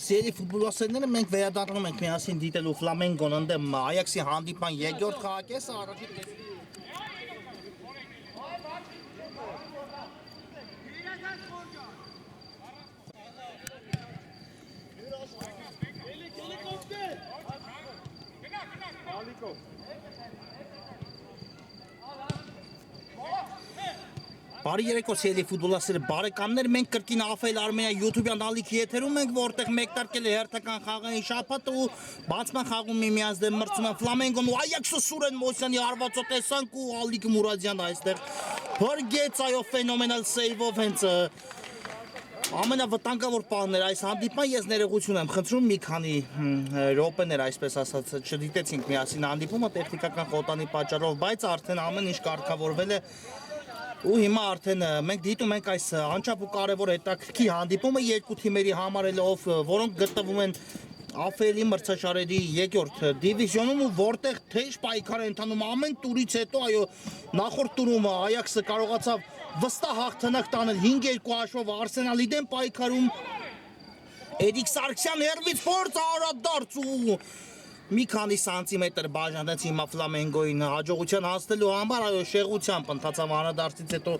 Սիրելի ֆուտբոլասերները մենք վերադառնում ենք միասին դիտելու Ֆլամենգոն ընդդեմ Այաքսի հանդիպման երկրորդ խաղակեսը առաջին Բարի երեկո սիրելի ֆուտբոլասեր բարեկամներ, մենք կրկին Afel Armenia YouTube-յան ալիքի եթերում ենք, որտեղ մեկնարկել է հերթական խաղային շաբաթը ու բացման խաղում միմյանց դեմ մրցում են Ֆլամենգոն ու Այաքսը Սուրեն Մոսյանի հարվածով տեսանք ու Ալիկ Մուրադյանը այստեղ բրգեց այո ֆենոմենալ սեյվով հենց ամենավտանգավոր պահն էր այս հանդիպման ես ներողություն եմ խնդրում մի քանի րոպեներ այսպես ասած չդիտեցինք միասին հանդիպումը տեխնիկական խոտանի պատճառով, բայց արդեն ամեն ինչ կարգավորվել է ու հիմա արդեն մենք դիտում ենք այս անչափ ու կարևոր հետաքրքիր հանդիպումը երկու թիմերի համար որոնք գտնվում են Afel-ի մրցաշարերի երկրորդ դիվիզիոնում ու որտեղ թեժ պայքար է ընթանում ամեն տուրից հետո այո նախորդ տուրում Այաքսը կարողացավ վստահ հաղթանակ տանել 5-2 հաշվով Արսենալի դեմ պայքարում Էդիկ Սարգսյան հերվից փորձ արադարձ ու մի քանի սանտիմետր բաժանեց հիմա Ֆլամենգոին հաջողության հասնելու համար այո շեղությամբ ընթացավ անադարձից հետո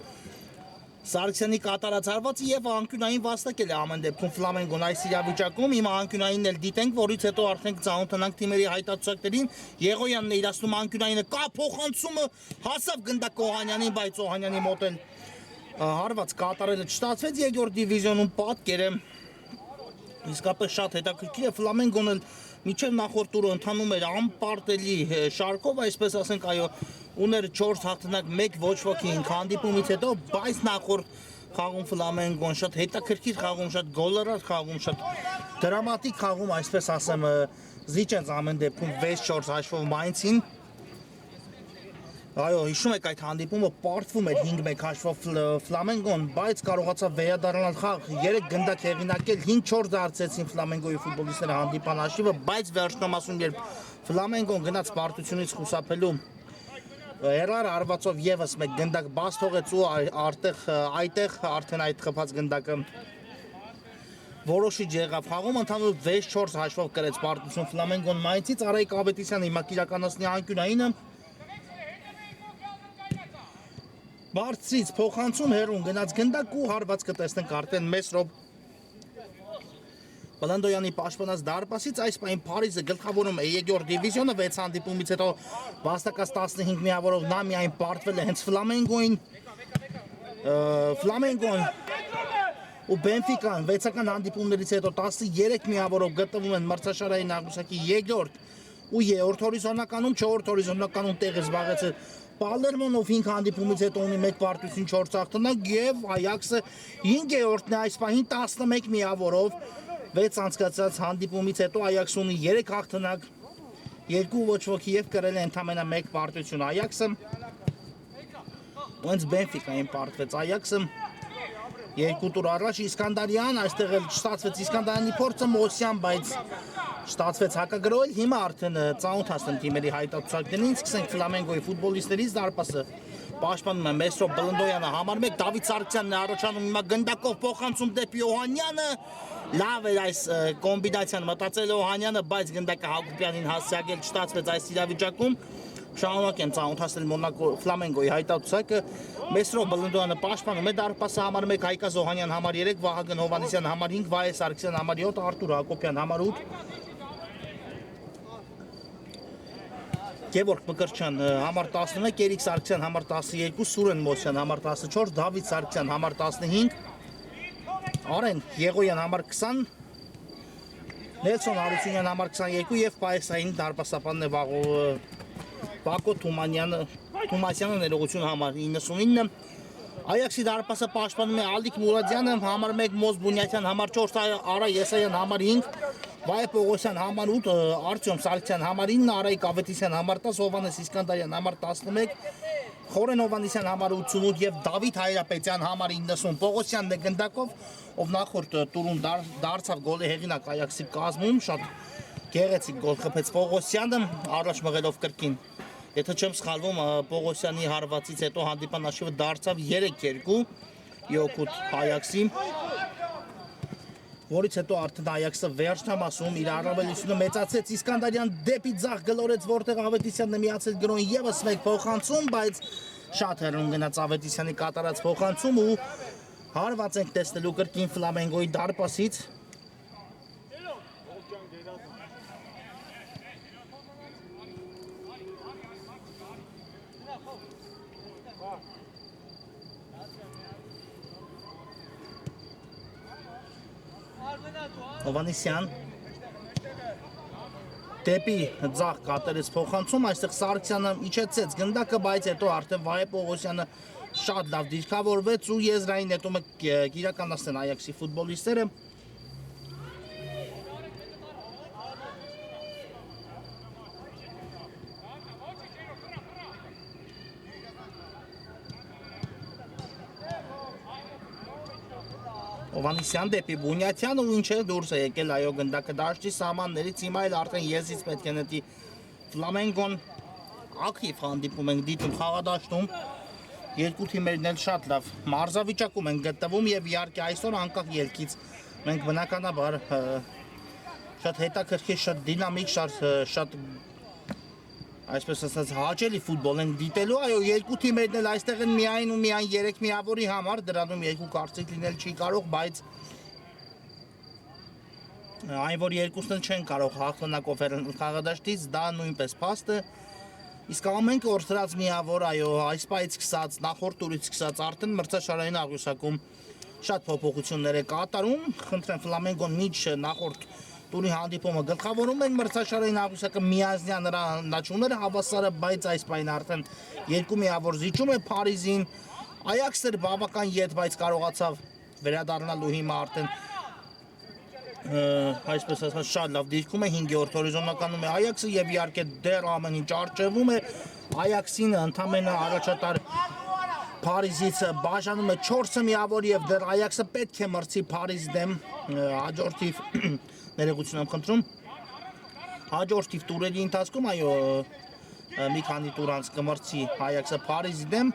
Սարգսյանի կատարած հարվածը եւ անկյունային վաստակել է ամեն դեպքում Ֆլամենգոն այս իրավիճակում հիմա անկյունայինն էլ դիտենք որից հետո արդեն ծանոթանանք թիմերի հայտարարություններին Եղոյանն է իրացնում անկյունայինը կա փոխանցումը հասավ գնդակ Օհանյանին բայց Օհանյանի մոտ էլ հարված կատարելը չստացվեց երկրորդ դիվիզիոնում պատկերը իսկապես շատ հետաքրքիր է Ֆլամենգոն էլ միջև նախորդ տուրը ընթանում էր անպարտելի շարքով այսպես ասենք այո ուներ 4 հաղթանակ 1 ոչ ոքի հանդիպումից հետո բայց նախորդ խաղում Ֆլամենգոն շատ հետաքրքիր խաղում շատ գոլորար խաղում շատ դրամատիկ խաղում այսպես ասեմ զիջեց ամեն դեպքում 6-4 հաշվով Մայնցին այո հիշում եք այդ հանդիպումը պարտվում էր 5-1 հաշվով Ֆլամենգոն բայց կարողացավ վերադառնալ խաղ 3 գնդակ հեղինակել 5-4 դարձեցին Ֆլամենգոյի ֆուտբոլիստները հանդիպան հաշիվը բայց վերջնամասում երբ Ֆլամենգոն գնաց պարտությունից խուսափելու Հերար արվածով եւս մեկ գնդակ բաց թողեց ու այդտեղ արդեն այդ խփած գնդակը որոշիչ եղավ խաղում ընդհանուր 6-4 հաշվով կրեց պարտություն Ֆլամենգոն Մայնցից Արայիկ Ավետիսյանը հիմա կիրականացնի անկյունայինը Բարձրից փոխանցում հերուն գնաց գնդակ ու հարված կտեսնենք արդեն Մեսրոպ Բլանդոյանի պաշտպանած դարպասից այս պահին Փարիզը գլխավորում է երկրորդ դիվիզիոնը 6 հանդիպումից հետո վաստակած 15 միավորով նա միայն պարտվել է հենց Ֆլամենգոին Ֆլամենգոն ու Բենֆիկան 6-ական հանդիպումներից հետո 13 միավորով գտնվում են մրցաշարային աղյուսակի երկրորդ ու երրորդ հորիզոնականում 4-րդ հորիզոնականում տեղը զբաղեցել Պալերմոն ով 5 հանդիպումից հետո ունի 1 պարտություն 4 հաղթանակ եւ Այաքսը 5-րդն է այս պահին 11 միավորով 6 անցկացած հանդիպումից հետո Այաքսը ունի 3 հաղթանակ 2 ոչ ոքի եւ կրել է ընդամենը 1 պարտություն Այաքսը ոնց Բենֆիկային պարտվեց Այաքսը 2 տուր առաջ Իսկանդարյան այստեղ էլ չստացվեց Իսկանդարյանի փորձը Մոսյան բայց Ստացվեց հակագրոհել, հիմա արդեն ծանոթացնեմ թիմերի հայտարարություններին, սկսենք Ֆլամենգոյի ֆուտբոլիստներից դարպասը պաշտպանում է Մեսրոպ Բլնդոյանը համար 1 Դավիթ Սարգսյանն է առաջանում հիմա գնդակով փոխանցում դեպի Օհանյանը լավ էր այս կոմբինացիան մտածել Օհանյանը բայց գնդակը Հակոբյանին հասցեակել չստացվեց այս իրավիճակում շարունակ եմ ծանոթացնել Մոնակո Ֆլամենգոյի հայտարարությունը Մեսրոպ Բլնդոյանը պաշտպանում է դարպասը համար 1 Հայկազ Օհանյան համար 3 Վահագն Հովհաննիսյան համար 5 Վահե Սարգսյան համար 7 Արտուր Հակոբյան համար 8 Գևորգ Մկրտչյան համար 11, Էրիկ Սարգսյան համար 12, Սուրեն Մոսյան համար 14, Դավիթ Սարգսյան համար 15, Արեն Եղոյան համար 20, Նելսոն Հարությունյան համար 22 եւ Պայեսային դարպասապանն է Բակո Թումասյանը ներողություն համար 99 Այաքսի դարպասը պաշտպանում է Ալիկ Մուրադյանը համար 1 Մոզ Բունյաթյան համար 4 Արա Եսայան համար 5 Վայե Պողոսյան համար 8 Արտյոմ Սարգսյան համար 9 Արայիկ Ավետիսյան համար 10 Հովհաննես Իսկանդարյան համար 11 Խորեն Հովհաննիսյան համար 88 եւ Դավիթ Հայրապետյան համար 90 Պողոսյանն է գնդակով ով նախորդ տուրում դարձավ գոլի հեղինակ Այաքսի կազմում շատ գեղեցիկ գոլ խփեց Պողոսյանը առաջ մղելով կրկին Եթե չեմ սխալվում Պողոսյանի հարվածից հետո հանդիպան հաշիվը դարձավ 3-2 Իոկուտ Այաքսի որից հետո արդեն Այաքսը վերջնամասում իր առավելությունը մեծացեց Իսկանդարյան դեպի ձախ գլորեց, որտեղ Ավետիսյանն է միացել գրոն եւս մեկ փոխանցում, բայց շատ հեռուն գնաց Ավետիսյանի կատարած փոխանցում ու հարված ենք տեսնելու կրկին Ֆլամենգոյի դարպասից։ Հովանեսյան դեպի ձախ կատարեց փոխանցում, այստեղ Սարգսյանը իջեցեց գնդակը, բայց հետո արդեն Վահե Պողոսյանը շատ լավ դիրքավորվեց ու եզրային նետումը կիրականացնեն Այաքսի ֆուտբոլիստները։ Հովանեսյան դեպի Բունյաթյան ու ինչ է դուրս է եկել այո գնդակը դաշտի սահմաններից հիմա էլ արդեն եզից պետք է նետի Ֆլամենգոն ակտիվ հանդիպում ենք դիտում խաղադաշտում երկու թիմերն էլ շատ լավ մարզավիճակում են գտնվում եւ իհարկե այսօր անկախ ելքից մենք բնականաբար շատ հետաքրքիր շատ դինամիկ շատ այսպես ասած հաճելի ֆուտբոլ են դիտելու այո երկու թիմերն էլ այստեղ են միայն ու միայն 3 միավորի համար դրանում երկու կարծիք լինել չի կարող բայց այն որ երկուսն էլ չեն կարող հաղթանակով խաղադաշտից դա նույնպես փաստ է իսկ ամեն կորցրած միավոր այո այս պայից սկսած նախորդ տուրից սկսած արդեն մրցաշարային աղյուսակում շատ փոփոխություններ է կատարում խնդրեմ Ֆլամենգոն միջ նախորդ տուրի հանդիպումը գլխավորում են մրցաշարային աղյուսակը միազնյա նրա հնաչուները հավասարը բայց այս պայն արդեն երկու միավոր զիջում է Փարիզին Այաքսը բավական ետ բայց կարողացավ վերադառնալու հիմա արդեն այսպես ասած շատ լավ դիրքում է 5-րդ հորիզոնականում է Այաքսը եւ իհարկե դեռ ամեն ինչ արժեվում է Այաքսին ընդամենը առաջատար Փարիզից բաժանում է 4 միավոր եւ դեռ Այաքսը պետք է մրցի Փարիզ դեմ հաջորդիվ ներողություն եմ խնդրում հաջորդիվ տուրերի ընթացքում այո մի քանի տուր անց կմրցի Այաքսը Փարիզի դեմ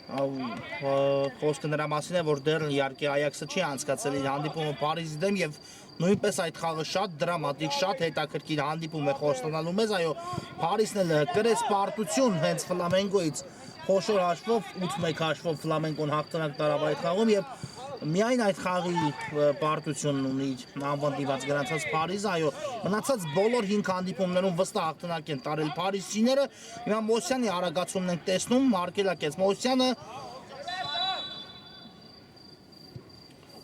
խոսքը նրա մասին է որ դեռ իհարկե Այաքսը չի անցկացել իր հանդիպումը Փարիզի դեմ եւ նույնպես այդ խաղը շատ դրամատիկ շատ հետաքրքիր հանդիպում է խոստանալու մեզ այո Փարիզն էլ կրեց պարտություն հենց Ֆլամենգոից խոշոր հաշվով 8-1 հաշվով Ֆլամենգոն հաղթանակ տարավ այդ խաղում եւ միայն այդ խաղի պարտությունն ունի անվանդիված գրանցած Փարիզը, այո, մնացած բոլոր 5 հանդիպումներում վստահ հաղթանակ են տարել փարիզցիները։ Հիմա Մոսյանի արագացումն ենք տեսնում, արգելակեց Մոսյանը։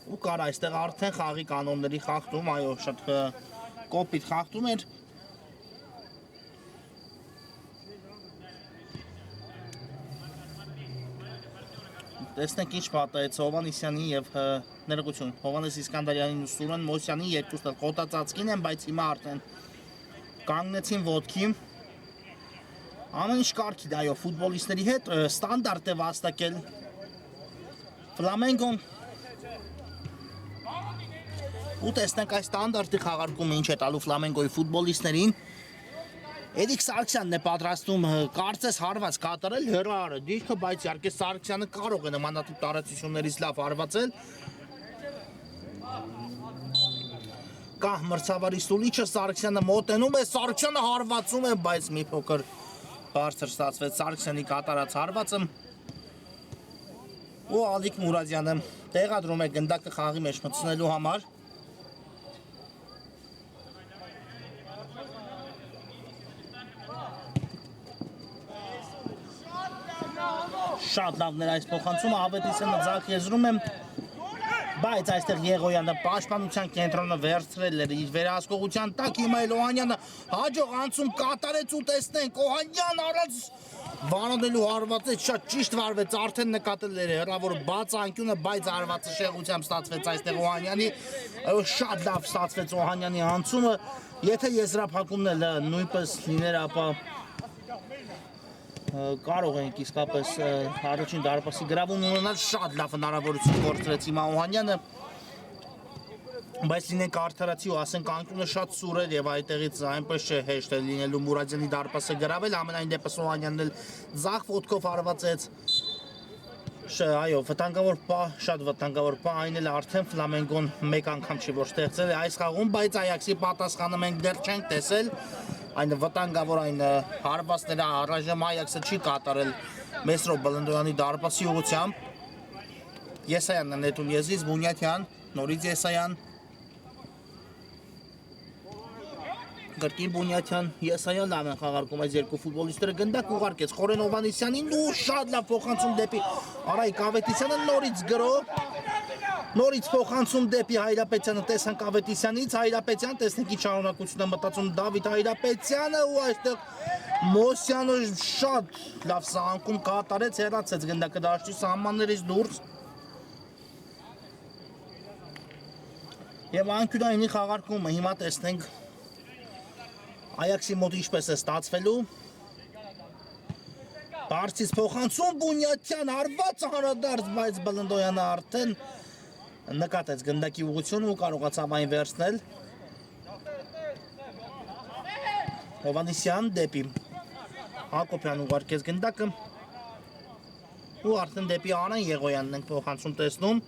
Ու կար այստեղ արդեն խաղի կանոնների խախտում, այո, շատ կոպիտ խախտում էր։ Տեսնենք ինչ պատահեց Հովանեսյանի եւ ներողություն Հովանես Իսկանդարյանին ու Սուրեն Մոսյանի երկուսն էլ խոտածածկին են, բայց հիմա արդեն կանգնեցին ոտքի։ Ամեն ինչ կարգի դա այո ֆուտբոլիստների հետ ստանդարտ է վաստակել Ֆլամենգոն։ Ու տեսնենք այս ստանդարտի խաղարկումը ինչ է տալու Ֆլամենգոյի ֆուտբոլիստներին։ Էդիկ Սարգսյանն է պատրաստում կարծես հարված կատարել հեռարը դիրքը, բայց իհարկե Սարգսյանը կարող է նմանատիպ տարածություններից լավ հարվածել։ Կա մրցավարի Սուլիչը, Սարգսյանը մոտենում է, Սարգսյանը հարվածում է, բայց մի փոքր բարձր ստացվեց Սարգսյանի կատարած հարվածը։ Ու Ալիկ Մուրադյանը տեղադրում է գնդակը խաղի մեջ մտցնելու համար։ Շատ լավն էր այս փոխանցումը, Ավետիսյանը ձախ եզրում է, բայց այստեղ Եղոյանը պաշտպանության կենտրոնը վերցրել էր իր վերահսկողության տակ, հիմա էլ Օհանյանը հաջող անցում կատարեց ու տեսնենք, Օհանյան առած վանոդելու հարվածեց, շատ ճիշտ վարվեց, արդեն նկատել էր հեռավոր բաց անկյունը, բայց հարվածը շեղությամբ ստացվեց այստեղ Օհանյանի, շատ լավ ստացվեց Օհանյանի անցումը, եթե եզրափակումն էլ նույնպես լիներ, ապա կարող ենք իսկապես առաջին դարպասի գրավում ունենալ շատ լավ հնարավորություն գործրեց հիմա Օհանյանը, բայց լինենք արդարացի ու ասենք անկյունը շատ սուր էր եւ այդտեղից այնպես չէ հեշտ է լինելու Մուրադյանի դարպասը գրավել, ամենայն դեպս Օհանյանն էլ ձախ ոտքով հարվածեց Այո, վտանգավոր պա, շատ վտանգավոր պա, այն էլ արդեն Ֆլամենգոն մեկ անգամ չի որ ստեղծել է այս խաղում, բայց Այաքսի պատասխանը մենք դեռ չենք տեսել, այն վտանգավոր այն հարվածները առայժմ Այաքսը չի կատարել Մեսրո Բլնդոյանի դարպասի ուղղությամբ։ Եսայանն է նետում եզրից, Բունյաթյան, նորից Եսայան, Գրկին Բունյաթյան, Եսայան լավ են խաղարկում այս երկու ֆուտբոլիստները, գնդակ ուղարկեց Խորեն Հովհաննիսյանին ու շատ լավ փոխանցում դեպի Արայիկ Ավետիսյանը, նորից փոխանցում դեպի Հայրապետյանը, տեսանք Ավետիսյանից, Հայրապետյան, տեսնենք ի շարունակությունը մտածում Դավիթ Հայրապետյանը ու այստեղ Մոսյանը շատ լավ սահանքում կատարեց, հեռացեց գնդակը դաշտի սահմաններից դուրս։ Եվ անկյունայինի խաղարկումը հիմա տեսնենք Այաքսի մոտ ինչպես է ստացվելու, բարձից փոխանցում Բունյաթյան, հարված անդրադարձ, բայց Բլնդոյանը արդեն նկատեց գնդակի ուղղությունը ու կարողացավ այն վերցնել։ Հովհաննիսյան դեպի Հակոբյան ուղարկեց գնդակը ու արդեն դեպի Արեն Եղոյանն ենք փոխանցում տեսնում։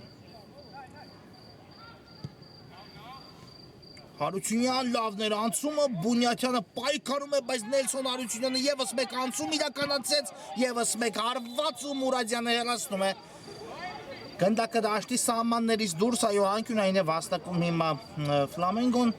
Հարությունյան լավներ անցումը, Բունյաթյանը պայքարում է, բայց Նելսոն Հարությունյանը եւս մեկ անցում իրականացեց, եւս մեկ հարված ու Մուրադյանը հեռացնում է գնդակը դաշտի սահմաններից դուրս, այո, անկյունային է վաստակում հիմա Ֆլամենգոն։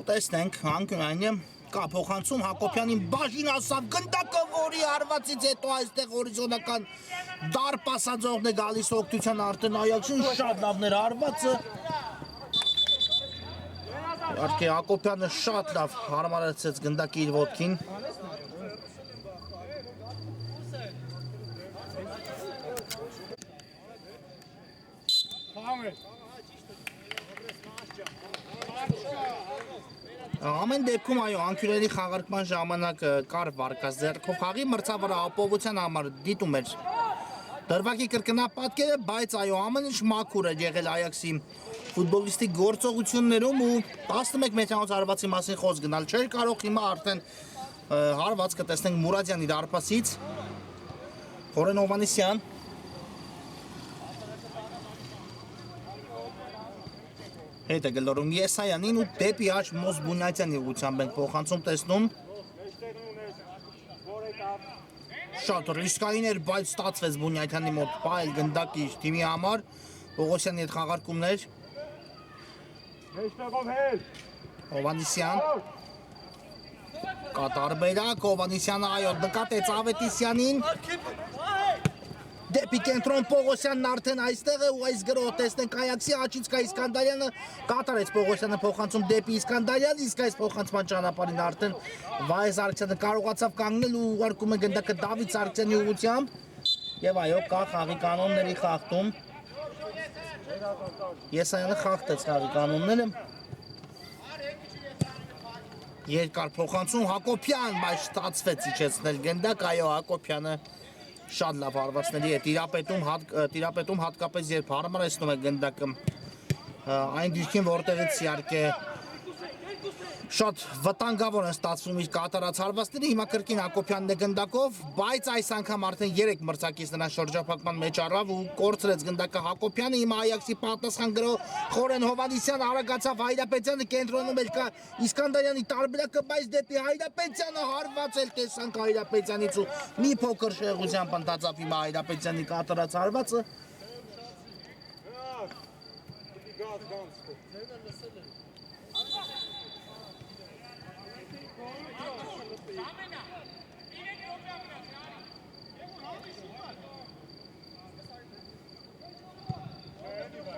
Տեսնենք, անկյունայինը կա փոխանցում Հակոբյանին բաժին ասավ գնդակը, որի հարվածից հետո այստեղ հորիզոնական դարպասաձողն է գալիս օգնության արդեն Այաքսին, շատ լավն էր հարվածը։ Իհարկե Հակոբյանը շատ լավ հարմարեցրեց գնդակի իր ոտքին։ Ամեն դեպքում այո, անկյունների խաղարկման ժամանակ կար վարկած ձեռքով խաղի մրցավարը ապահովության համար դիտում էր դրվագի կրկնապատկերը, բայց այո, ամեն ինչ մաքուր է եղել Այաքսի ֆուտբոլիստի գործողություններում ու 11 մետրանոց հարվածի մասին խոսք գնալ չէր կարող, հիմա արդեն հարված կտեսնենք Մուրադյանի դարպասից, Խորեն Հովհաննիսյան, հետ է գլորում Եսայանին ու դեպի աջ Մոս Բունյաթյանի ուղղությամբ ենք փոխանցում տեսնում։ Շատ ռիսկային էր, բայց ստացվեց Բունյաթյանի մոտ պայել գնդակի թիմի համար, Պողոսյանի հետ խաղարկումներ։ Հովհաննիսյան, կատարբերակ, Հովհաննիսյանը այո նկատեց Ավետիսյանին, դեպի կենտրոն Պողոսյանն արդեն այստեղ է ու այս գրող տեսնենք Այաքսի աչից կա Իսկանդարյանը, կատարեց Պողոսյանը փոխանցում դեպի Իսկանդարյան, իսկ այս փոխանցման ճանապարհին արդեն Վահե Սարգսյանը կարողացավ կանգնել ու ուղարկում է գնդակը Դավիթ Սարգսյանի ուղղությամբ եւ այո կա խաղի կանոնների խախտում։ Եսայանը խախտեց խաղի կանոնները։ Երկար փոխանցում Հակոբյան, բայց ստացվեց իջեցնել գնդակ, այո Հակոբյանը շատ լավ հարվածների է տիրապետում հատկապես երբ հարմարեցնում է գնդակը այն դիրքին, որտեղից իհարկե շատ վտանգավոր են ստացվում իր կատարած հարվածները, հիմա կրկին Հակոբյանն է գնդակով, բայց այս անգամ արդեն 3 մրցակից նրան շրջափակման մեջ առավ ու կորցրեց գնդակը Հակոբյանը, հիմա Այաքսի պատասխան գրող Խորեն Հովհաննիսյանը արագացավ Հայրապետյանը, կենտրոնում էլ կա Իսկանդարյանի տարբերակը, բայց դեպի Հայրապետյանը հարվածել տեսանք Հայրապետյանից ու մի փոքր շեղությամբ ընդածավ հիմա Հայրապետյանի կատարած հարվածը։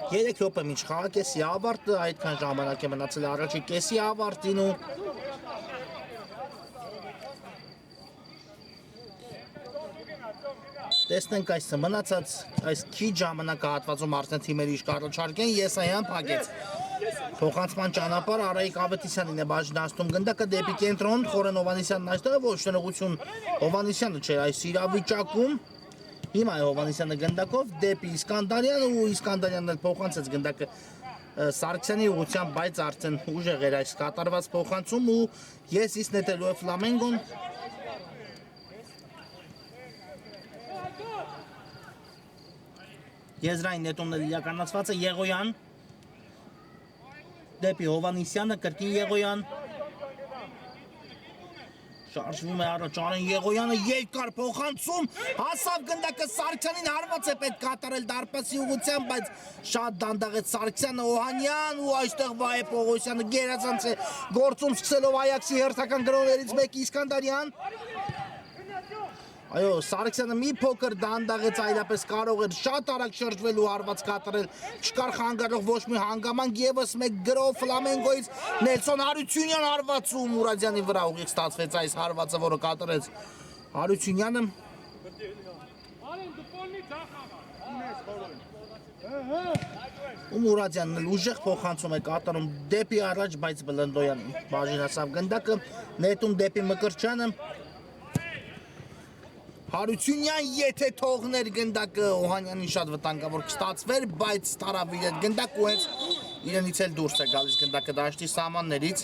Երեք րոպե մինչ խաղակեսի ավարտը, այդքան ժամանակ է մնացել առաջի կեսի ավարտին ու տեսնենք այս մնացած այս քիչ ժամանակահատվածում արդեն թիմերի իշխարոչարկ են, Եսայան փակեց փոխանցման ճանապարհ Արայիկ Ավետիսյանին է բաժնացնում գնդակը դեպի կենտրոն, Խորեն Հովհաննիսյանն այստեղ ոչ տնողություն Հովհաննիսյանը չէ այս իրավիճակում։ Հիմա Հովանեսյանը գնդակով դեպի Իսկանդարյանը ու Իսկանդարյանն էլ փոխանցեց գնդակը Սարգսյանի ուղղությամբ, բայց արդեն ուժեղ էր այս կատարված փոխանցում ու ես իսկ նետելու է Ֆլամենգոն Եզրային նետումն էլ իրականացված է Եղոյան դեպի Հովանեսյանը կրկին Եղոյան Շարժվում է առաջ Արեն Եղոյանը երկար փոխանցում հասավ գնդակը Սարգսյանին հարված է պետք կատարել դարպասի ուղղությամբ բայց շատ դանդաղ է Սարգսյանը Օհանյան ու այստեղ Վահե Պողոսյանը գերազանց է գործում սկսելով Այաքսի հերթական գրոներից մեկի Իսկանդարյան Այո Սարգսյանը մի փոքր դանդաղեց այլապես կարող էր շատ արագ շրջվելու հարված կատարել չկար խանգարող ոչ մի հանգամանք եւս մեկ գրով Ֆլամենգոից Նելսոն Հարությունյան հարվածում Մուրադյանի վրա ուղիղ ստացվեց այս հարվածը որը կատարեց Հարությունյանը ու Մուրադյանն էլ ուժեղ փոխանցում է կատարում դեպի առաջ բայց Բլնդոյանը բաժին հասավ գնդակը նետում դեպի Մկրտչյանը Հարությունյան եթե թողներ գնդակը Օհանյանին շատ վտանգավոր կստացվեր, բայց տարավ իր այդ գնդակ ու հենց իրենից էլ դուրս է գալիս գնդակը դաշտի սահմաններից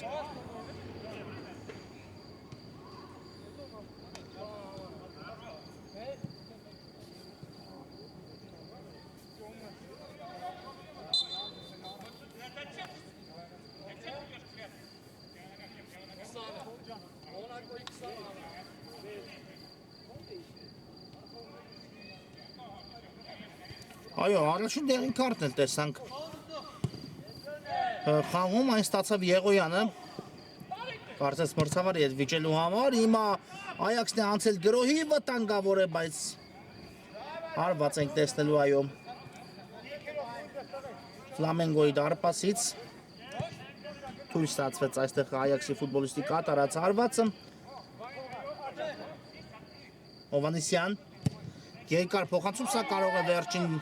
Այո, առաջին դեղին քարտն էլ տեսանք խաղում այն ստացավ Եղոյանը կարծես մրցավարի հետ վիճելու համար հիմա Այաքսն է անցել գրոհի վտանգավոր է, բայց հարված ենք տեսնելու այո Ֆլամենգոյի դարպասից թույլ ստացվեց այստեղ Այաքսի ֆուտբոլիստի կատարած հարվածը Հովանեսյան երկար փոխանցում սա կարող է վերջին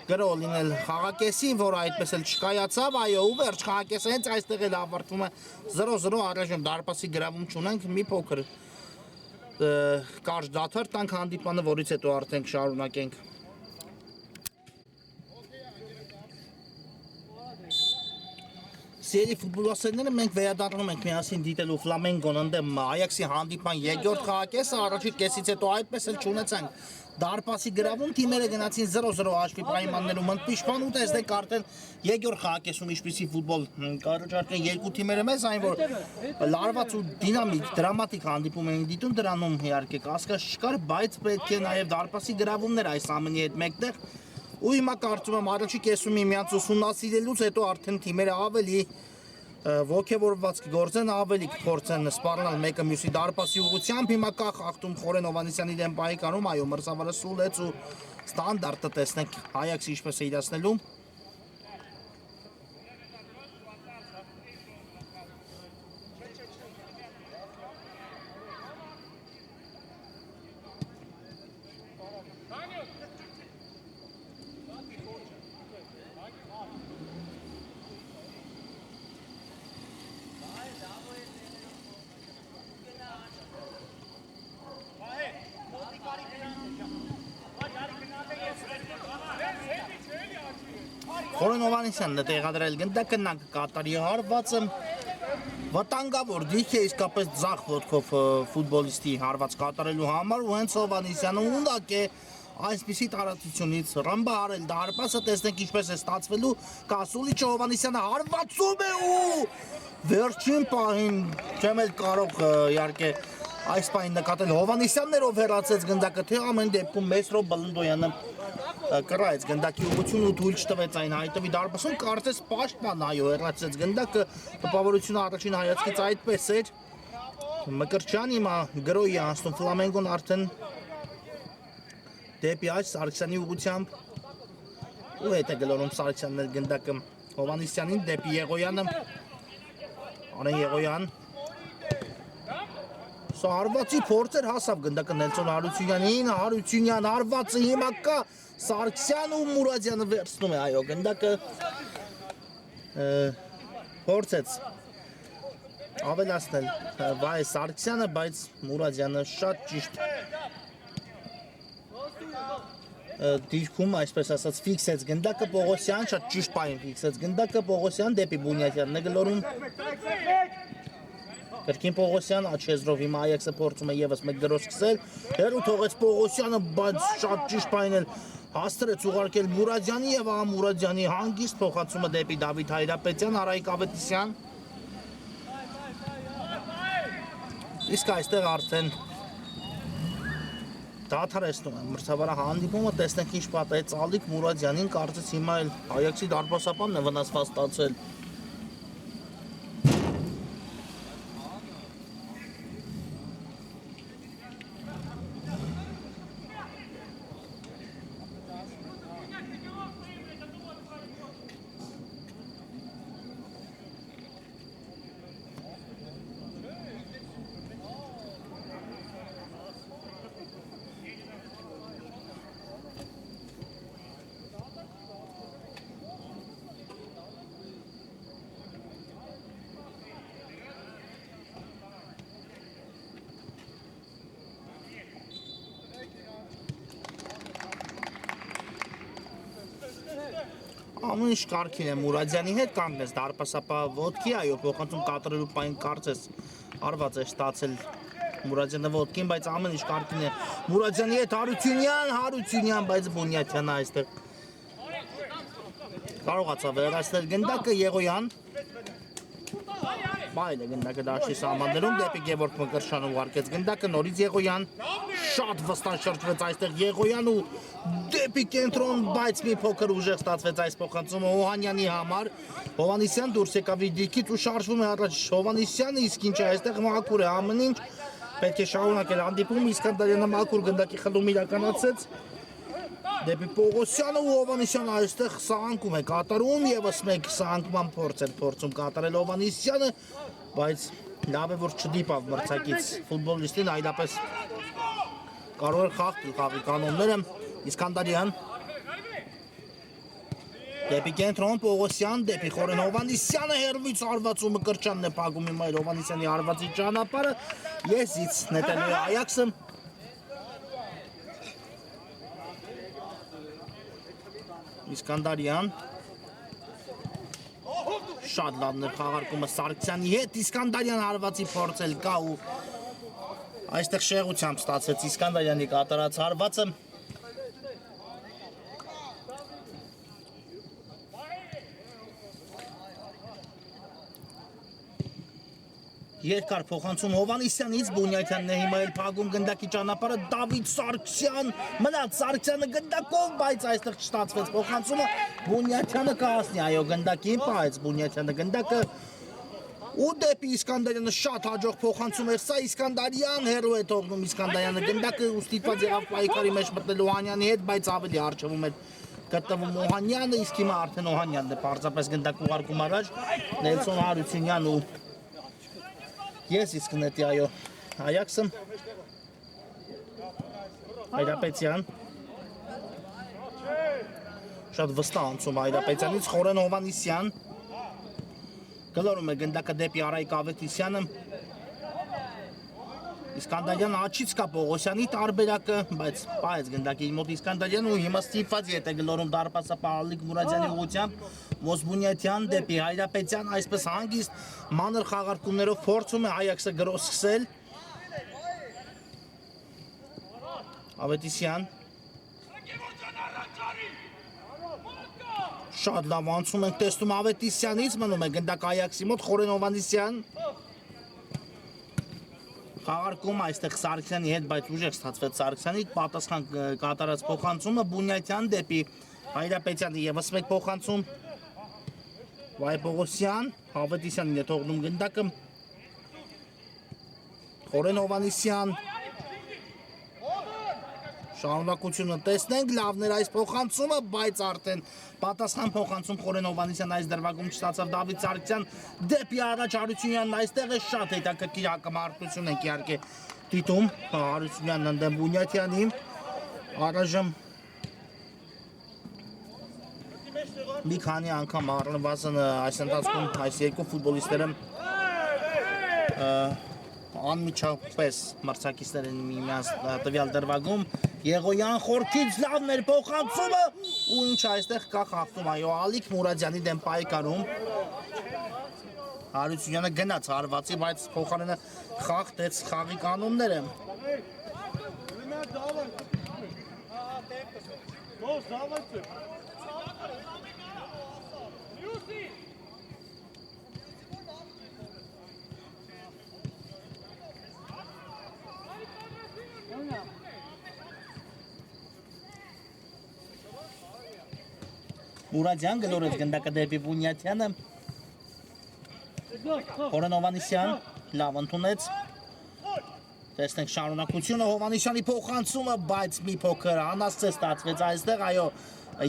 գրոհ լինել խաղակեսի, որը այդպես էլ չկայացավ, այո, ու վերջ խաղակեսը հենց այստեղ էլ ավարտվում է 0-0 առայժմ դարպասի գրավում չունենք, մի փոքր կարճ դադար տանք հանդիպանը, որից հետո արդեն շարունակենք։ Սիրելի ֆուտբոլասերները մենք վերադառնում ենք միասին դիտելու Ֆլամենգոն ընդդեմ Այաքսի հանդիպման երկրորդ խաղակեսը, առաջի կեսից հետո այդպես էլ չունեցանք դարպասի գրավում, թիմերը գնացին 0-0 հաշվի պայմաններում ընդմիջման ու տեսնենք արդեն երկրորդ խաղակեսում ինչպիսի ֆուտբոլ կառաջարկեն երկու թիմերը մեզ, այն որ լարված ու դինամիկ, դրամատիկ հանդիպում էին դիտում, դրանում իհարկե կասկած չկար, բայց պետք է նաև դարպասի գրավումներ այս ամենի հետ մեկտեղ ու հիմա կարծում եմ առաջի կեսում միմյանց ուսումնասիրելուց հետո արդեն թիմերը ավելի ոգևորված կգործեն, ավելի կփորձեն սպառնալ մեկը մյուսի դարպասի ուղղությամբ, հիմա կա խախտում Խորեն Հովանեսյանի դեմ պայքարում, այո, մրցավարը սուլեց ու ստանդարտը տեսնենք Այաքսը ինչպես է իրացնելու Խորեն Հովանեսյանն է տեղադրել գնդակնակ կատարի հարվածը վտանգավոր դիրք է իսկապես ձախ ոտքով ֆուտբոլիստի հարված կատարելու համար ու հենց Հովանեսյանը ունակ է այսպիսի տարածությունից ռմբահարել դարպասը տեսնենք ինչպես է ստացվելու Կասուլիչը Հովանեսյանը հարվածում է ու վերջին պահին չեմ էլ կարող իհարկե այս պահին նկատել Հովանեսյաններով հեռացեց գնդակը թե ամեն դեպքում Մեսրո Բլնդոյանը կռայեց գնդակի ուղղությունը ու թույլ չտվեց այն հայտնվի դարպասում կարծես պաշտպան այո հեռացեց գնդակը տպավորությունը առաջին հայացքից այդպես էր Մկրտչյան հիմա գրոհի անցնում Ֆլամենգոն արդեն դեպի այս Սարգսյանի ուղղությամբ ու հետ է գլորում Սարգսյանն էլ գնդակը Հովանեսյանին դեպի Եղոյանը Արեն Եղոյան Սա հարվածի փորձեր հասավ գնդակը Նելսոն Հարությունյանին, Հարությունյան հարվածը հիմա կա Սարգսյանը ու Մուրադյանը վերցնում է այո գնդակը փորձեց ավելացնել Վահե Սարգսյանը, բայց Մուրադյանը շատ ճիշտ դիրքում այսպես ասած ֆիքսեց գնդակը Պողոսյան, շատ ճիշտ պահին ֆիքսեց գնդակը Պողոսյան դեպի Բունյատյանն է գլորում։ Կրկին Պողոսյան, Աչեզրով հիմա Այաքսը փորձում է եւս մեկ գրոց սկսել։ Հերու թողեց Պողոսյանը, բայց շատ ճիշտ պահին էլ հաստրեց ուղարկել Մուրադյանի եւ ահա Մուրադյանի հանգիստ փոխանցումը դեպի Դավիթ Հայրապետյան, Արայիկ Ավետիսյան։ Իսկ այստեղ արդեն դադարեցնում են մրցավարը հանդիպումը, տեսնենք ինչ պատահեց Ալիկ Մուրադյանին, կարծես հիմա էլ Այաքսի դարպասապանն է վնասված ստացել։ Ամեն ինչ կարգին է Մուրադյանի հետ կանգնեց դարպասապա ոտքի, այո, փոխանցում կատարելու պայն կարծես արված է ստացել Մուրադյանը ոտքին, բայց ամեն ինչ կարգին է Մուրադյանի հետ Հարությունյան, բայց Բունյատյանը այստեղ կարողացավ վերացնել գնդակը Եղոյան։ Բայել է գնդակը դաշտի սահմաններում դեպի Գևորգ Մկրտչյանը ուղարկեց գնդակը, նորից Եղոյան, շատ վստահ շրջվեց այստեղ Եղոյան ու դեպի կենտրոն, բայց մի փոքր ուժեղ ստացվեց այս փոխանցումը Օհանյանի համար։ Հովանեսյան դուրս եկավ դիրքից ու շարժվում է առաջ Հովանեսյանը, իսկ ինչ է այստեղ մաքուր է ամեն ինչ, պետք է շարունակել հանդիպումը, Իսկանդարյանը մաքուր գնդակի խլում իրականացեց դեպի Պողոսյանը ու Հովանեսյանը այստեղ սահանգում է կատարում, եւս մեկ սահանգման փորձ էր փորձում կատարել Հովանեսյանը, բայց լավ է որ չդիպավ մրցակից ֆուտբոլիստին, այլապես կարող էր խախտել խաղի կանոնները։ Իսկանդարյան դեպի կենտրոն Պողոսյան, դեպի Խորեն Հովանեսյանը, հերվից հարվածում Մկրտչյանն է փակում հիմա Հովանեսյանի հարվածի ճանապարհը, եսից նետելու է Այաքսը։ Իսկանդարյան շատ լավն է խաղարկումը Սարգսյանի հետ, Իսկանդարյան հարվածի փորձել կա ու այստեղ շեղությամբ ստացվեց Իսկանդարյանի կատարած հարվածը։ Երկար փոխանցում Հովանեսյանից, Բունյատյանն է հիմա էլ փակում գնդակի ճանապարհը, Դավիթ Սարգսյան, մնաց Սարգսյանը գնդակով, բայց այստեղ չստացվեց փոխանցումը, Բունյատյանը կհասնի, այո, գնդակին, բայց Բունյատյանը գնդակը ու դեպի Իսկանդարյանը շատ հաջող փոխանցում էր սա, Իսկանդարյան հերո է թողնում Իսկանդարյանը գնդակը ու ստիպված եղավ պայքարի մեջ մտնել Օհանյանի հետ, բայց ավելի առջևում էր գտնվում Օհանյանը, իսկ հիմա արդեն Օհանյանն է պարզապես գնդակ ուղարկում առաջ, Նելսոն Հարությունյան ու Ես իսկ նետի այո Այաքսը Հայրապետյան շատ վստահ անցում Հայրապետյանից Խորեն Հովանեսյան գլորում է գնդակը դեպի Արայիկ Ավետիսյանը Իսկանդարյան աչից կա Պողոսյանի տարբերակը, բայց պահեց գնդակի մոտ Իսկանդարյան ու հիմա ստիպված ետ է գլորում դարպասապահ Ալիկ Մուրադյանի ուղղությամբ Մոսբունյատյան դեպի Հայրապետյան, այսպես հանգիստ մանր խաղարկումներով փորձում է Այաքսը գրոց սկսել։ Ավետիսյան շատ լավ անցում ենք տեսնում Ավետիսյանից, մնում է գնդակ Այաքսի մոտ Խորեն Հովանեսյան խաղարկում այստեղ Սարգսյանի հետ, բայց ուժեղ ստացվեց Սարգսյանի պատասխան կատարած փոխանցումը Բունյատյան դեպի Հայրապետյանը եւս մեկ փոխանցում Վայ Պողոսյան, Ավետիսյանին է թողնում գնդակը Խորեն Հովանեսյան շարունակությունը տեսնենք, լավն էր այս փոխանցումը, բայց արդեն պատասխան փոխանցում Խորեն Հովանեսյան այս դրվագում չստացավ Դավիթ Սարգսյան դեպի առաջ Հարությունյանն այստեղ է շատ հետաքրքիր հակամարտություն ենք իհարկե դիտում Հարությունյանն ընդդեմ Բունյատյանի առայժմ մի քանի անգամ առնվազն այս ընթացքում այս երկու ֆուտբոլիստները անմիջապես մրցակիցներ են միմյանց տվյալ դրվագում Եղոյան խորքից լավն էր փոխանցումը ու ինչ այստեղ կա խախտում, այո, Ալիկ Մուրադյանի դեմ պայքարում Հարությունյանը գնաց հարվածի, բայց փոխարենը խախտեց խաղի կանոնները Մուրադյան գլորեց գնդակը դեպի Բունյաթյանը Խորեն Հովանիսյան լավ ընդունեց տեսնենք շարունակությունը Հովանիսյանի փոխանցումը բայց մի փոքր անհասցե ստացվեց այստեղ այո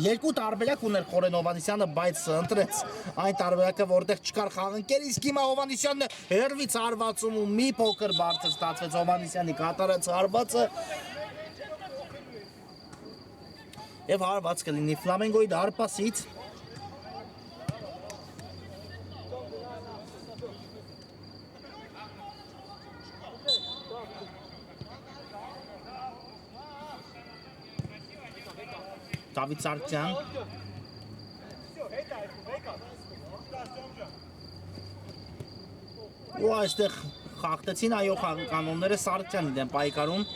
երկու տարբերակ ուներ Խորեն Հովանիսյանը բայց ընտրեց այն տարբերակը որտեղ չկար խաղընկեր իսկ հիմա Հովանիսյանն հերվից հարվածում ու մի փոքր բարձր ստացվեց Հովանիսյանի կատարած հարվածը Եվ հարված կլինի Ֆլամենգոյի դարպասից Դավիթ Սարգսյան Ու այստեղ խախտեցին այո խաղի կանոնները Սարգսյանի դեմ պայքարում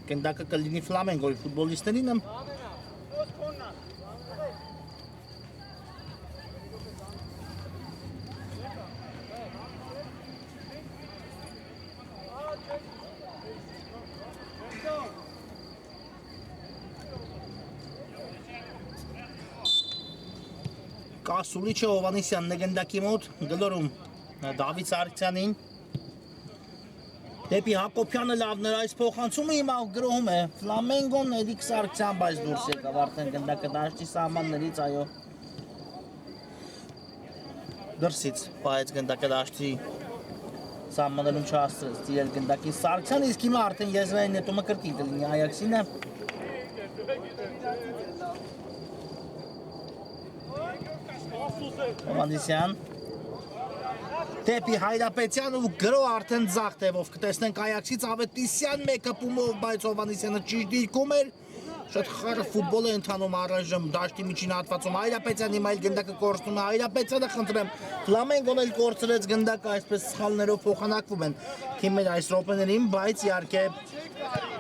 Գնդակը կլինի Ֆլամենգոյի ֆուտբոլիստերին Կասուլիչը Հովանիսյանն է գնդակի մոտ գլորում Դավիթ Սարգսյանին Դեպի Հակոբյանը լավն էր այս փոխանցումը հիմա գրոհում է Ֆլամենգոն Էդիկ Սարգսյան բայց դուրս եկավ արդեն գնդակը դաշտի սահմաններից այո դրսից պահեց գնդակը դաշտի սահմաններում չհասցրեց տիրել գնդակին Սարգսյան իսկ հիմա արդեն եզրային նետումը կրկին կլինի Այաքսինը Հովանիսյան Դեպի Հայրապետյան ու գրո արդեն ձախ տևով կտեսնենք Այաքսից Ավետիսյան մեկը պումով բայց Հովանիսյանը ճիշտ դիրքում էր Շատ խառը ֆուտբոլ է ընթանում առայժմ դաշտի միջին հատվածում Հայրապետյանի մայլ գնդակը կորցնում է Հայրապետյանը խնդրեմ Ֆլամենգոն էլ կորցրեց գնդակը այսպես սխալներով փոխանակվում են թիմերը այս րոպեներին բայց իհարկե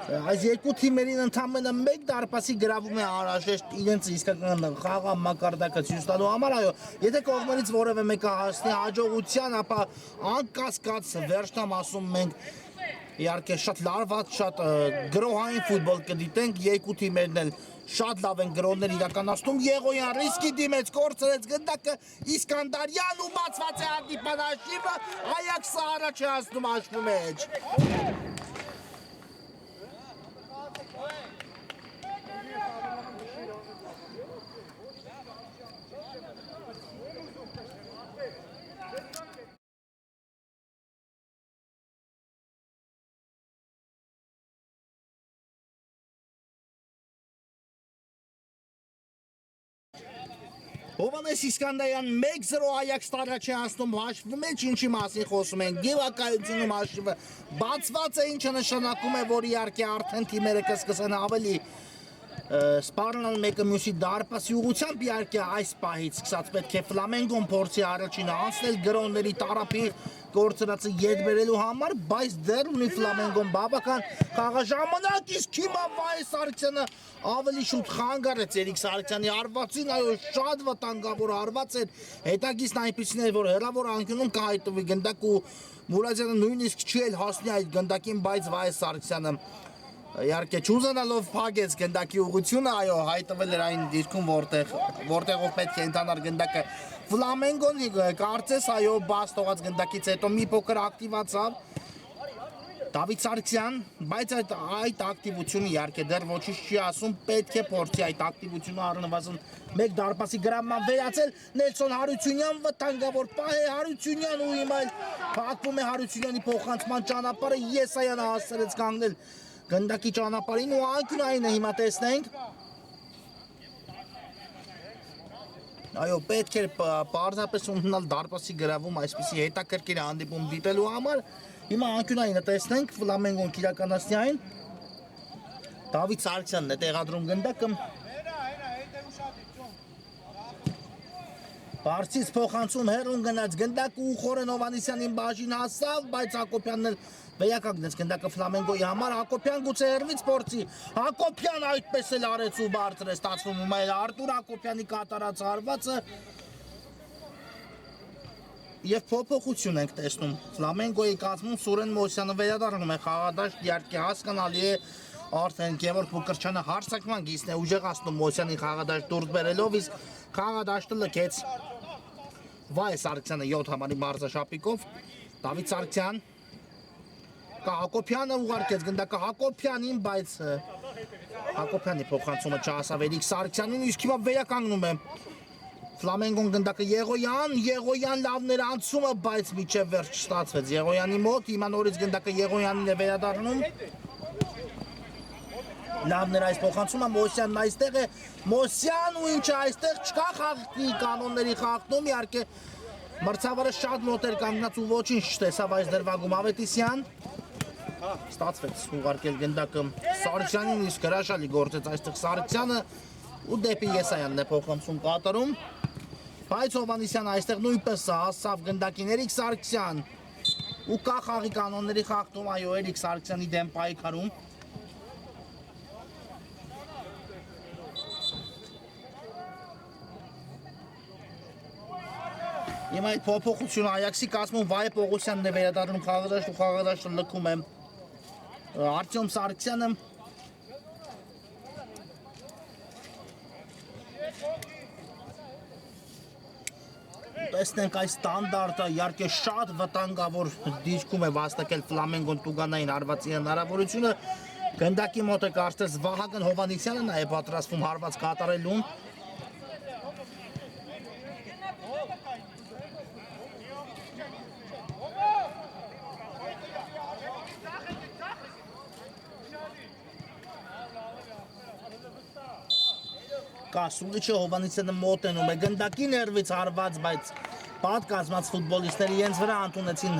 Այս երկու թիմերին ընդամենը մեկ դարպասի գրավում է անհրաժեշտ իրենց իսկական խաղա մակարդակը ցույց տալու համար այո եթե կողմերից որևէ մեկը հասնի հաջողության ապա անկասկած վերջնամ ասում մենք իհարկե շատ լարված շատ գրոհային ֆուտբոլ կդիտենք երկու թիմերն էլ շատ լավ են գրոհներ իրականացնում Եղոյան ռիսկի դիմեց կորցրեց գնդակը Իսկանդարյան ու բացված է հանդիպան հաշիվը Այաքսը առաջ է հասնում հաշվի մեջ Հովանես Իսկանդարյան 1-0 Այաքս տարած է հասնում հաշվի մեջ ինչի մասին խոսում են գիվակայությունում հաշիվը բացված է ինչը նշանակում է որ իհարկե արդեն թիմերը կսկսեն ավելի սպառնալ մեկը մյուսի դարպասի ուղղությամբ իհարկե այս պահից սկսած պետք է Ֆլամենգոն փորձի առաջինը անցնել գրոնների տարափի կորցրածը ետ բերելու համար, բայց դեռ ունի Ֆլամենգոն բավական խաղաժամանակ, իսկ հիմա Վահե Սարգսյանը ավելի շուտ խանգարեց Էրիկ Սարգսյանի հարվածին, այո, շատ վտանգավոր հարված էր, հետագիծն այնպիսին էր, որ հեռավոր անկյունում կհայտնվի գնդակ ու Մուրադյանը նույնիսկ չի էլ հասնի այդ գնդակին, բայց Վահե Սարգսյանը իհարկե չուզենալով փակեց գնդակի ուղղությունը, այո, հայտնվել էր այն դիրքում, որտեղով պետք է ընթանար գնդակը Ֆլամենգոն կարծես այո բաց թողած գնդակից հետո մի փոքր ակտիվացավ Դավիթ Սարգսյան, բայց այդ ակտիվությունը իհարկե դեռ ոչինչ չի ասում, պետք է փորձի այդ ակտիվությունը առնվազն մեկ դարպասի գրավման վերացել Նելսոն Հարությունյան վտանգավոր պահ է Հարությունյան ու հիմա փակվում է Հարությունյանի փոխանցման ճանապարհը Եսայանը հասցրեց կանգնել գնդակի ճանապարհին ու անկյունային է հիմա տեսնենք Այո, պետք էր պարզապես ունենալ դարպասի գրավում այսպիսի հետաքրքիր հանդիպում դիտելու համար։ Հիմա անկյունային տեսնենք Ֆլամենգոն իրականացնի այն։ Դավիթ Սարգսյանն է տեղադրում գնդակը։ Բարձից փոխանցում հերուն գնաց գնդակը ու Խորեն Հովհաննիսյանին բաժին հասավ, բայց Հակոբյանն էլ վեյակագնեց գնդակը Ֆլամենգոյի համար։ Հակոբյան գուցե հերվից փորձի։ Հակոբյան այդպես էլ արեց ու բարձր է ստացվում այլ Արտուր Հակոբյանի կատարած հարվածը։ Եվ փոփոխություն ենք տեսնում։ Ֆլամենգոյի կազմում Սուրեն Մոսյանը վերադառնում է խաղադաշտ, իհարկե հասկանալի է արդեն Գևորգ Բուկրչյանը հարձակման գիծն է ուժեղացնում Մոսյանին խաղադաշտ դուրս բերելով, իսկ խաղադաշտը լքեց Վայ Սարգսյանը 7 համարի մարզաշապիկով։ Դավիթ Սարգսյան Հակոբյանը ուղարկեց գնդակը Հակոբյանին, բայց Հակոբյանի փոխանցումը չհասավ Էրիկ Սարգսյանին, իսկ հիմա վերականգնում է Ֆլամենգոն գնդակը Եղոյան լավներ անցումը, բայց միջև վերջ չստացվեց Եղոյանի մոտ, հիմա նորից գնդակը Եղոյանին է վերադառնում։ Լավներ այս փոխանցումը, Մոսյանն այստեղ է, Մոսյան ու ինչը այստեղ չկա խաղի կանոնների խախտում, իհարկե մրցավարը շատ մոտ էր կանգնած ու ոչինչ չտեսավ այս դրվագում Ավետիսյան։ Ստացվեց ուղարկել գնդակը Սարգսյանին, իսկ հրաշալի գործեց այստեղ Սարգսյանը ու դեպի Եսայանն է փոխանցում կատարում։ Բայց Հովհաննիսյանը այստեղ նույնպես հասավ գնդակին Էրիկ Սարգսյան ու կա խաղի կանոնների խախտում, այո, Էրիկ Սարգսյանի դեմ պայքարում։ Հիմա այդ փոփոխությունը Այաքսի կազմում Վայ Պողոսյանն է վերադառնում խաղադաշտ ու խաղադաշտը լքում է Արտյոմ Սարգսյանը։ Տեսնենք այս ստանդարտը, իհարկե շատ վտանգավոր դիրքում է վաստակել Ֆլամենգոն տուգանային հարվածի հնարավորությունը։ Գնդակի մոտ է կարծես Վահագն Հովհաննիսյանը նա է պատրաստվում հարված կատարելուն։ Կասուլիչը Հովհաննիսյանը մոտենում է գնդակի ներվից հարված, բայց պատկազմած ֆուտբոլիստները իրենց վրա ընդունեցին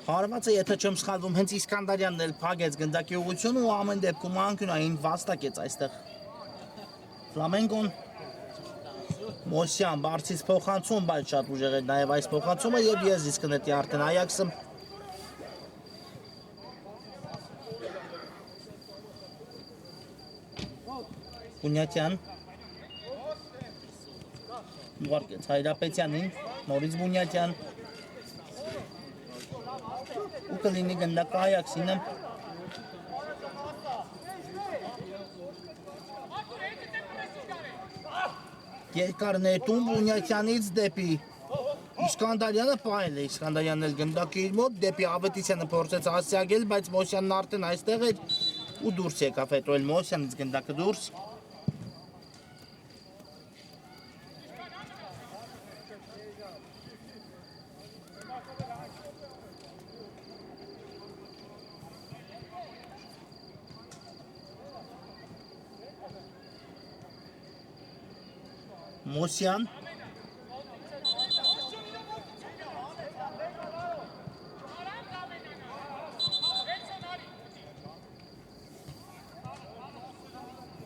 հարվածը, եթե չեմ սխալվում, հենց Իսկանդարյանն էլ փակեց գնդակի ուղղությունը ու ամեն դեպքում անկյունային վաստակեց այստեղ Ֆլամենգոն։ Մոսյան բարձից փոխանցում, բայց շատ ուժեղ էր նաև այս փոխանցումը եւ եզրից կնետի արդեն Այաքսը։ Բունյատյան ուղարկեց Հայրապետյանին, նորից Բունյատյան ու կլինի գնդակը Այաքսինը։ Երկար նետում Բունյատյանից դեպի Իսկանդարյանը պահել է, Իսկանդարյանն էլ գնդակի իր մոտ, դեպի Ավետիսյանը փորձեց հասցեագել, բայց Մոսյանն արդեն այստեղ էր ու դուրս եկավ հետո էլ Մոսյանից գնդակը դուրս։ Մոսյան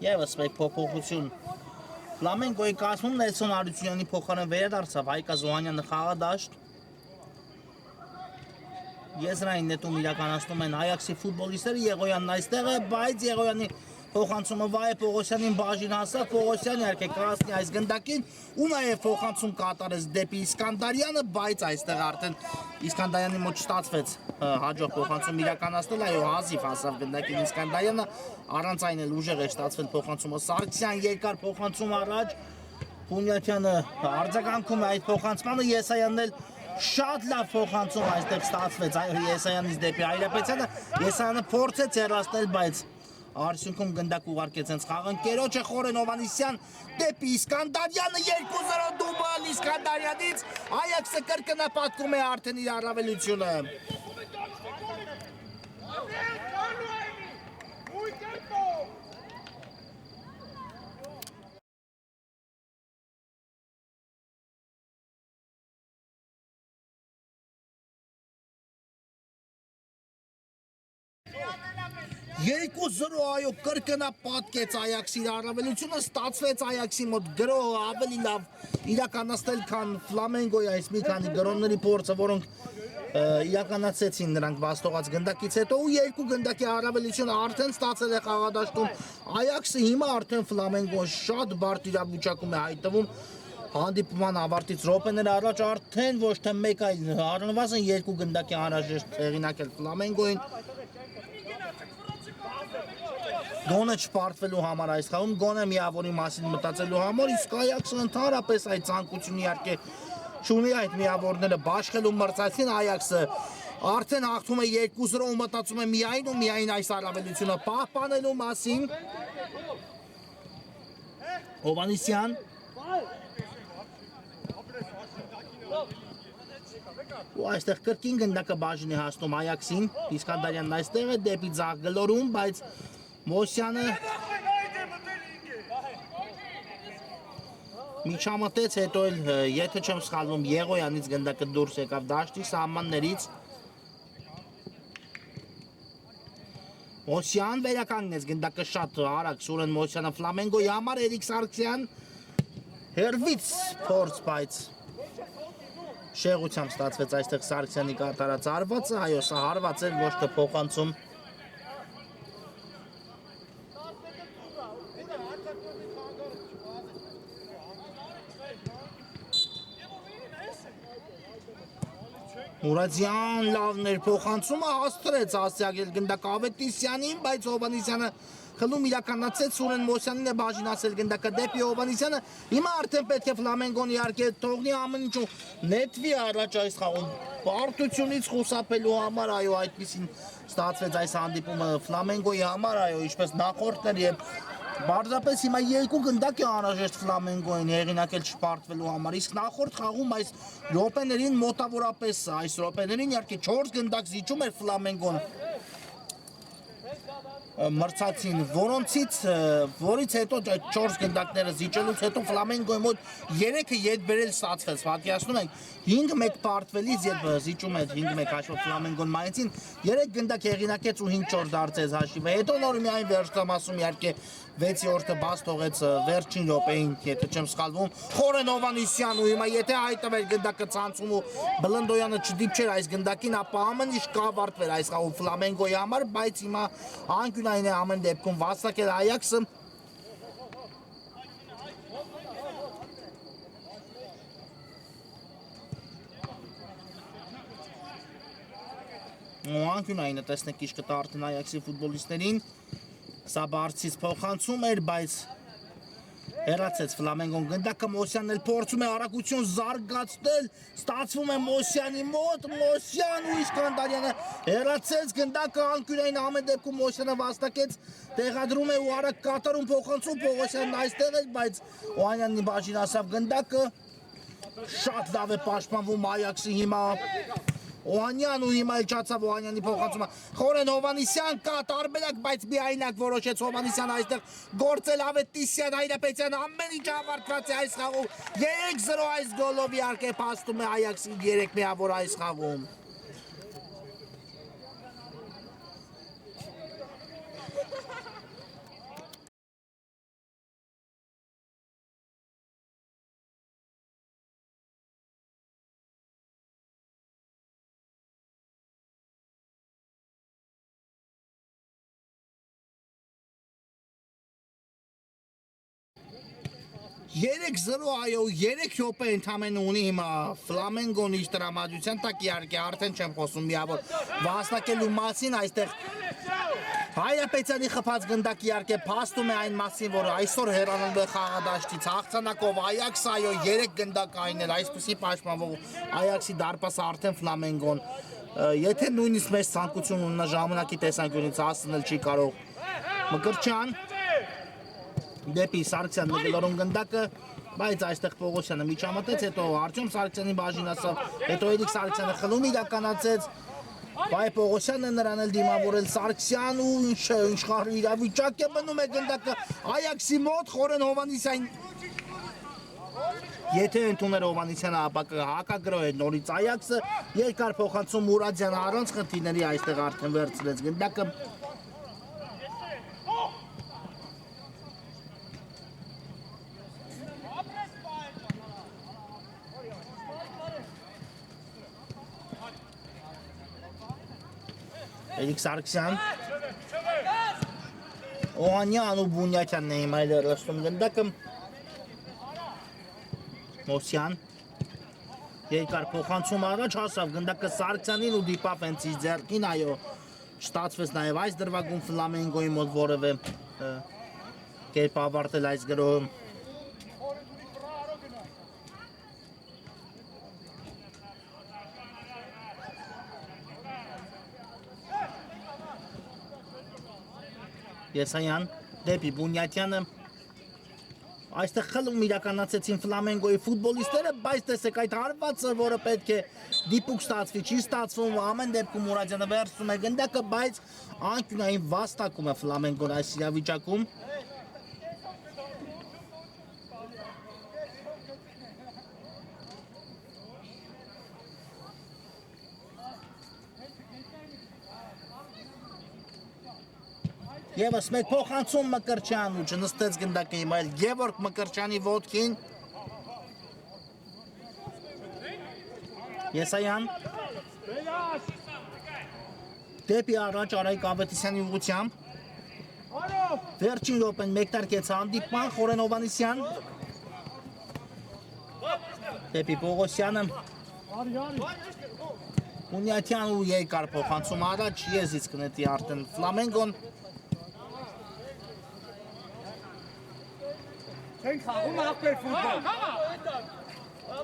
Եվս մեկ փոփոխություն Ֆլամենգոյի կազմում Նելսոն Արությունյանի փոխարեն վերադարձավ Հայկա Զոհանյանը խաղադաշտ։ Եզրային նետում իրականացնում են Այաքսի ֆուտբոլիստները, Եղոյանն այստեղ է, բայց Եղոյանի փոխանցումը Վայ Պողոսյանին բաժին հասավ, Պողոսյանը իհարկե կհասնի այս գնդակին ու նաև փոխանցում կատարեց դեպի Իսկանդարյանը, բայց այստեղ արդեն Իսկանդարյանի մոտ չստացվեց հաջող փոխանցում իրականացնել, այո, հազիվ հասավ գնդակին Իսկանդարյանը, առանց այն էլ ուժեղ է ստացվել փոխանցումը Սարգսյան երկար փոխանցում առաջ, Բունյատյանը արձագանքում է այդ փոխանցմանը, Եսայանն էլ շատ լավ փոխանցում այստեղ ստացվեց, այո, Եսայանից դեպի Հայրապետյանը, Եսայանը փորձեց հեռացնել, բայց Արդյունքում գնդակ ուղարկեց հենց խաղընկերոջը Խորեն Հովհաննիսյան դեպի Իսկանդարյանը 2-0 դուբլ Իսկանդարյանից Այաքսը կրկնապատկում է արդեն իր առավելությունը։ 2-0 այո կրկնա պատկեց Այաքսի առավելությունը ստացվեց Այաքսի մոտ գրո ավելի լավ իրականացնել քան Ֆլամենգոյի այս մի քանի գրոնների փորձը, որոնք իրականացեցին նրանք վաստողած գնդակից հետո ու երկու գնդակի առավելությունը արդեն ստացել է խաղադաշտում Այաքսը հիմա արդեն Ֆլամենգոն շատ բարդ իրավիճակում է հայտնվում հանդիպման ավարտից րոպեներ առաջ արդեն ոչ թե մեկ այլ առնվազն երկու գնդակի անհրաժեշտ հեղինակել Ֆլամենգոին Գոնը չպարտվելու համար այս խաղում, գոնը միավորի մասին մտածելու համար, իսկ Այաքսը ընդհանրապես այդ ցանկությունը իհարկե չունի այդ միավորները բաշխելու մրցակցին Այաքսը արդեն հաղթում է 2-0 ու մտածում է միայն այս առավելությունը պահպանելու մասին Հովանեսյան ու այստեղ կրկին գնդակը բաժին է հասնում Այաքսին, Իսկանդարյանն այստեղ է դեպի ձախ գլորում, բայց Մոսյանը միջամտեց, հետո էլ եթե չեմ սխալվում Եղոյանից գնդակը դուրս եկավ դաշտի սահմաններից Մոսյան վերականգնեց գնդակը շատ արագ Սուրեն Մոսյանը Ֆլամենգոյի համար Էրիկ Սարգսյան հերվից փորձ, բայց շեղությամբ ստացվեց այստեղ Սարգսյանի կատարած հարվածը, այո, սա հարված էր ոչ թե փոխանցում Մուրադյան լավներ փոխանցումը հաստրեց Ասիագել գնդակ Ավետիսյանին, բայց Հովանեսյանը խլում իրականացեց Սուրեն Մոսյանին է բաժին ասել գնդակը դեպի Հովանեսյանը հիմա արդեն պետք է Ֆլամենգոն իհարկե թողնի ամեն ինչ ու նետվի առաջ այս խաղում պարտությունից խուսափելու համար այո այդպեսին ստացվեց այս հանդիպումը Ֆլամենգոյի համար այո ինչպես նախորդներ եւ Բարձրապես հիմա երկու գնդակ է անհրաժեշտ Ֆլամենգոյին հեղինակել չպարտվելու համար, իսկ նախորդ խաղում այս րոպեներին մոտավորապես այս րոպեներին իհարկե 4 գնդակ զիջում էր Ֆլամենգոն մրցակցին, որից հետո 4 գնդակները զիջելուց հետո Ֆլամենգոյի մոտ 3-ը ետ բերել ստացվեց, պատկերացնում եք 5-1 պարտվելից երբ զիջում էր 5-1 հաշվով Ֆլամենգոն Մայինցին 3 գնդակ հեղինակեց ու 5-4 դարձեց հաշիվը, հետո նոր միայն վերջնամասում իհարկե 6-րդը բաց թողեց վերջին րոպեին, եթե չեմ սխալվում, Խորեն Հովանեսյան ու հիմա եթե հայտնվեր գնդակը ցանցում ու Բլնդոյանը չդիպչեր այս գնդակին, ապա ամեն ինչ կավարտվեր այս խաղում Ֆլամենգոյի համար, բայց հիմա անկյունային է ամեն դեպքում վաստակել Այաքսը անկյունային է տեսնեք ինչ կտա արդեն Այաքսի ֆուտբոլիստներին Սա բարձից փոխանցում էր, բայց հեռացեց Ֆլամենգոն գնդակը Մոսյանն էլ փորձում է արագություն զարգացնել, ստացվում է Մոսյանի մոտ, Մոսյան ու Իսկանդարյանը հեռացեց գնդակը անկյունային ամեն դեպքում Մոսյանը վաստակեց, տեղադրում է ու արագ կատարում փոխանցում Պողոսյանն այստեղ էր, բայց Օհանյաննի բաժին ասավ գնդակը շատ լավ է պաշտպանվում Այաքսի հիմա Օհանյան ու հիմա էլ չացավ Օհանյանի փոխանցումը Խորեն Հովանեսյան կա տարբերակ, բայց միայնակ որոշեց Հովանեսյան այստեղ գործել Ավետիսյան Հայրապետյան ամեն ինչ ավարտված է այս խաղում 3-0 այս գոլով իհարկե փաստում է Այաքսին 3 միավոր այս խաղում Երեք 0 այո 3 րոպե ընդամենը ունի հիմա Ֆլամենգոն իր տրամադրության տակ իհարկե արդեն չեմ խոսում միավոր վաստակելու մասին այստեղ Հայրապետյանի խփած գնդակ իհարկե փաստում է այն մասին որ այսօր հեռանալու է խաղադաշտից հաղթանակով Այաքսը այո 3 գնդակ այնել այսպեսի պաշտպանվող Այաքսի դարպասը արդեն Ֆլամենգոն եթե նույնիսկ մեծ ցանկություն ունենա ժամանակի տեսանկյունից հասնել չի կարող Մկրտչյան Դեպի Սարգսյանն է գլորում գնդակը, բայց այստեղ Պողոսյանը միջամտեց, հետո Արտյոմ Սարգսյանի բաժին ասավ, հետո Էրիկ Սարգսյանը խլում իրականացեց, Բայ Պողոսյանը նրան էլ դիմավորել Սարգսյան ու ինչ խաղ իրավիճակ է մնում է գնդակը Այաքսի մոտ Խորեն Հովանեսյան Եթե ընդուներ Հովանեսյանը ապա հակագրո է նորից Այաքսը, երկար փոխանցում Մուրադյանը առանց խնդիրների այստեղ արդեն վերցրեց գնդակը Էլիկ Սարգսյան Օանյան ու Բունյակյանն էին այլեր լստում գնդակը Մոսյան Երկար փոխանցում առաջ հասավ գնդակը Սարգսյանին ու դիպավ հենց իր ձեռքին այո Ստացվեց նաև այս դրվագում Ֆլամենգոյի մոտ որևէ կերպ ավարտել այս գրոհը Եսայան, դեպի Բունյատյանը Այստեղ խլում իրականացեցին Ֆլամենգոյի ֆուտբոլիստները, բայց տեսեք այդ հարվածը, որը պետք է դիպուկ ստացվի, չի ստացվում, ամեն դեպքում Մուրադյանը վերցնում է գնդակը, բայց անկյունային վաստակում է Ֆլամենգոն այս իրավիճակում Եվս մեկ փոխանցում Մկրտչյան ու չնստեց գնդակը հիմա էլ Գևորգ Մկրտչյանի ոտքին Եսայան Դեպի առաջ Արայիկ Ավետիսյանի ուղղությամբ Վերջին րոպեն մեկնարկեց հանդիպման Խորեն Հովհաննիսյան Դեպի Պողոսյանը Բունյատյան ու երկար փոխանցում առաջ եզից կնետի արդեն Ֆլամենգոն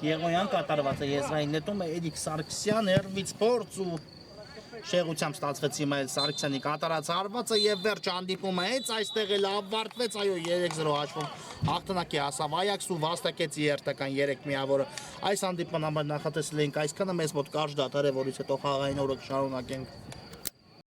Եղոյան կատարված է եզրային նետում է Էդիկ Սարգսյան, Հերվից փորձ ու շեղությամբ ստացվեց հիմա էլ Սարգսյանի կատարած հարվածը եւ վերջ հանդիպումը հենց այստեղ էլ ավարտվեց, այո 3-0 հաշվում հաղթանակի հասավ Այաքս ու վաստակեց երթական 3 միավորը։ Այս հանդիպման համար նախատեսել էինք այսքանը, մեզ մոտ կարճ դադար է, որից հետո խաղային օրը կշարունակենք։